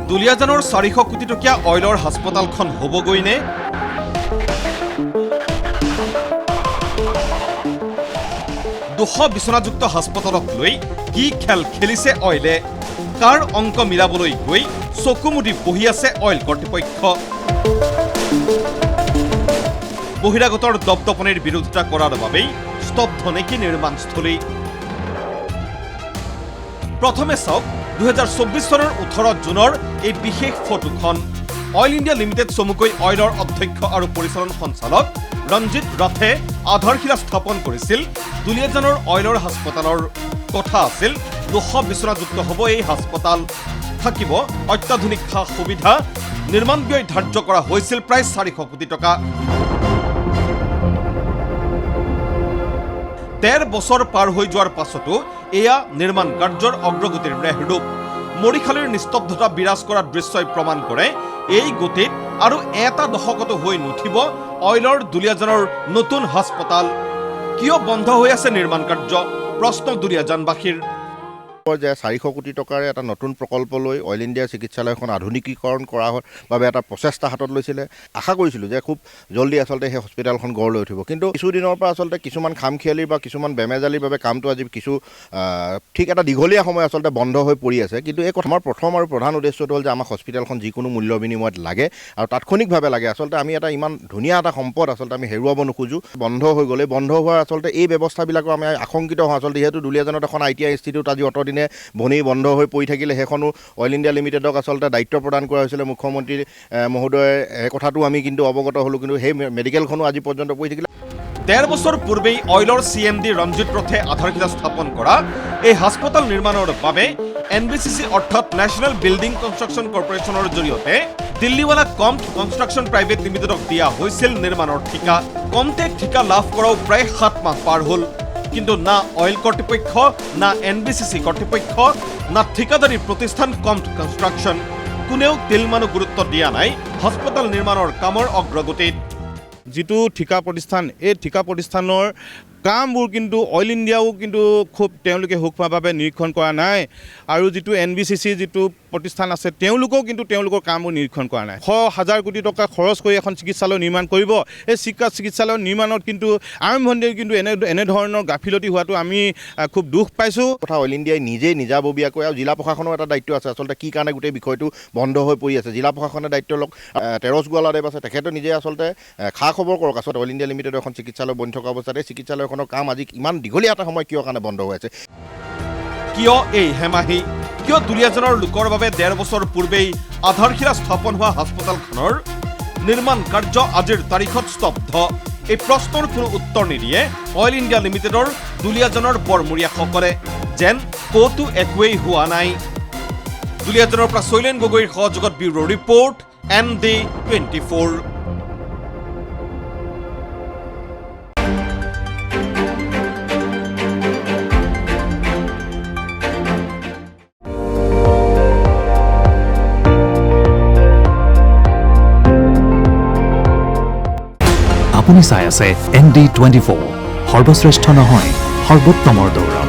দুলিয়াজানৰ 400 কোটি টকীয়া অইলৰ হাস্পতালখন হ'বগৈ নে? দুশ বিচনাযুক্ত হাস্পতালক লৈ কি খেল খেলিছে অইলে? কাৰ অংক মিলাবলৈ গৈ চকু মুদি বহি আছে অইল কৰ্তৃপক্ষ। বহিৰাগতৰ দপদপনিৰ বিৰোধিতা কৰাৰ বাবেই স্তব্ধ নেকি নিৰ্মাণস্থলী? প্ৰথমে চাওক 2024 চনৰ 18 জুনৰ এই বিশেষ ফটোখন। অইল ইণ্ডিয়া লিমিটেড চমুকৈ অইলৰ অধ্যক্ষ আৰু পৰিচালন সঞ্চালক ৰঞ্জিত ৰথে আধাৰশিলা স্থাপন কৰিছিল দুলিয়াজানৰ অইলৰ হাস্পতালৰ। কথা আছিল 200 বিচনাযুক্ত হ'ব এই হাস্পতাল, থাকিব অত্যাধুনিক সা সুবিধা। নিৰ্মাণ ব্যয় ধাৰ্য কৰা হৈছিল প্ৰায় 400 কোটি টকা। 13 বছৰ পাৰ হৈ যোৱাৰ পাছতো এয়া নিৰ্মাণ কাৰ্যৰ অগ্ৰগতিৰ ৰেহৰূপ। মৰিশালীৰ নিস্তব্ধতা বিৰাজ কৰা দৃশ্যই প্ৰমাণ কৰে এই গতিত আৰু এটা দশকতো হৈ নুঠিব অইলৰ দুলিয়াজানৰ নতুন হাস্পতাল। কিয় বন্ধ হৈ আছে নিৰ্মাণ কাৰ্য? প্ৰশ্ন দুলিয়াজানবাসীৰ। যে 400 কোটি টকাৰ এটা নতুন প্ৰকল্প লৈ অইল ইণ্ডিয়া চিকিৎসালয়খন আধুনিকীকৰণ কৰাৰ বাবে এটা প্ৰচেষ্টা হাতত লৈছিলে। আশা কৰিছিলোঁ যে খুব জলদি আচলতে সেই হস্পিটেলখন গঢ় লৈ উঠিব, কিন্তু কিছুদিনৰ পৰা আচলতে কিছুমান খামখেয়ালিৰ বা কিছুমান বেমেজালিৰ বাবে কামটো আজি ঠিক এটা দীঘলীয়া সময় আচলতে বন্ধ হৈ পৰি আছে। কিন্তু এই কথা আমাৰ প্ৰথম আৰু প্ৰধান উদ্দেশ্যটো হ'ল যে আমাক হস্পিটেলখন যিকোনো মূল্য বিনিময়ত লাগে আৰু তাৎক্ষণিকভাৱে লাগে। আচলতে আমি এটা ইমান ধুনীয়া এটা সম্পদ আচলতে আমি হেৰুৱাব নোখোজোঁ। বন্ধ হৈ গ'লে বন্ধ হোৱাৰ আচলতে এই ব্যৱস্থাবিলাকৰ আমি আশংকিত হওঁ। আচলতে যিহেতু দুলিয়াজানত এখন ITI ইনষ্টিটিউট আজি অতদিনে বনি বন্ধ হৈ পৰি থাকিলে, সেইখনো অইল ইণ্ডিয়া লিমিটেডক আচলতে দায়িত্ব প্ৰদান কৰা হৈছিলে মুখ্যমন্ত্ৰী মহোদয়ে। এই কথাটো আমি কিন্তু অৱগত হ'লোঁ, কিন্তু সেই মেডিকেলখনো আজি পৰ্যন্ত পৰি থাকিলে। 13 বছৰ পূৰ্বেই অইলৰ CMD ৰঞ্জিত ৰথে আধাৰশিলা স্থাপন কৰা এই হাস্পতাল নিৰ্মাণৰ বাবে NBCC অৰ্থাৎ নেশ্যনেল বিল্ডিং কনষ্ট্ৰাকশ্যন কৰ্পৰেশ্যনৰ জৰিয়তে দিল্লীৱালা কম্ট কনষ্ট্ৰাকশ্যন প্ৰাইভেট লিমিটেডক দিয়া হৈছিল নিৰ্মাণৰ ঠিকা। কম্টে ঠিকা লাভ কৰাও প্ৰায় 7 মাহ পাৰ হ'ল, কিন্তু না অইল কৰ্তৃপক্ষ, না NBCC কৰ্তৃপক্ষ, না ঠিকাদাৰী প্ৰতিষ্ঠান কম্ট কনষ্ট্ৰাকশ্যন, কোনেও তিলমানো গুৰুত্ব দিয়া নাই হাস্পতাল নিৰ্মাণৰ কামৰ অগ্ৰগতিত। যিটো ঠিকা প্ৰতিষ্ঠান, এই ঠিকা প্ৰতিষ্ঠানৰ কামবোৰ কিন্তু অইল ইণ্ডিয়াও কিন্তু খুব তেওঁলোকে সূক্ষ্মভাৱে নিৰীক্ষণ কৰা নাই, আৰু যিটো NBCC যিটো প্ৰতিষ্ঠান আছে তেওঁলোকেও কিন্তু তেওঁলোকৰ কামবোৰ নিৰীক্ষণ কৰা নাই। 100,000 কোটি টকা খৰচ কৰি এখন চিকিৎসালয় নিৰ্মাণ কৰিব। এই চিকিৎসালয় নিৰ্মাণত কিন্তু আৰম্ভণিতে কিন্তু এনেধৰণৰ গাফিলতি হোৱাটো আমি খুব দুখ পাইছোঁ। কথা অইল ইণ্ডিয়াই নিজেই নিজাববীয়াকৈ, আৰু জিলা প্ৰশাসনৰ এটা দায়িত্ব আছে আচলতে কি কাৰণে গোটেই বিষয়টো বন্ধ হৈ পৰি আছে। জিলা প্ৰশাসনৰ দায়িত্ব লওক। তেৰছ গোৱালাদেৱ আছে, তেখেতে নিজে আচলতে খা খবৰ কৰক। আচলতে অইল ইণ্ডিয়া লিমিটেডৰ এখন চিকিৎসালয় বনি থকা অৱস্থাত এই চিকিৎসালয়খনৰ কাম আজি ইমান দীঘলীয়া এটা সময় কিয় কাৰণে বন্ধ হৈ আছে? কিয় এই হেমাহি? কিয় দুলিয়াজানৰ লোকৰ বাবে 13 বছৰ পূৰ্বেই আধাৰশিলা স্থাপন হোৱা হাস্পতালখনৰ নিৰ্মাণ কাৰ্য আজিৰ তাৰিখত স্তব্ধ? এই প্ৰশ্নৰ কোনো উত্তৰ নিদিয়ে অইল ইণ্ডিয়া লিমিটেডৰ দুলিয়াজানৰ বৰমূৰীয়াসকলে, যেন ক'তো একোৱেই হোৱা নাই। দুলিয়াজানৰ পৰা শৈলেন গগৈৰ সহযোগত ব্যুৰো ৰিপৰ্ট, ND24। আপুনি চাই আছে ND24, সৰ্বশ্ৰেষ্ঠ নহয় সৰ্বোত্তমৰ দৌৰ।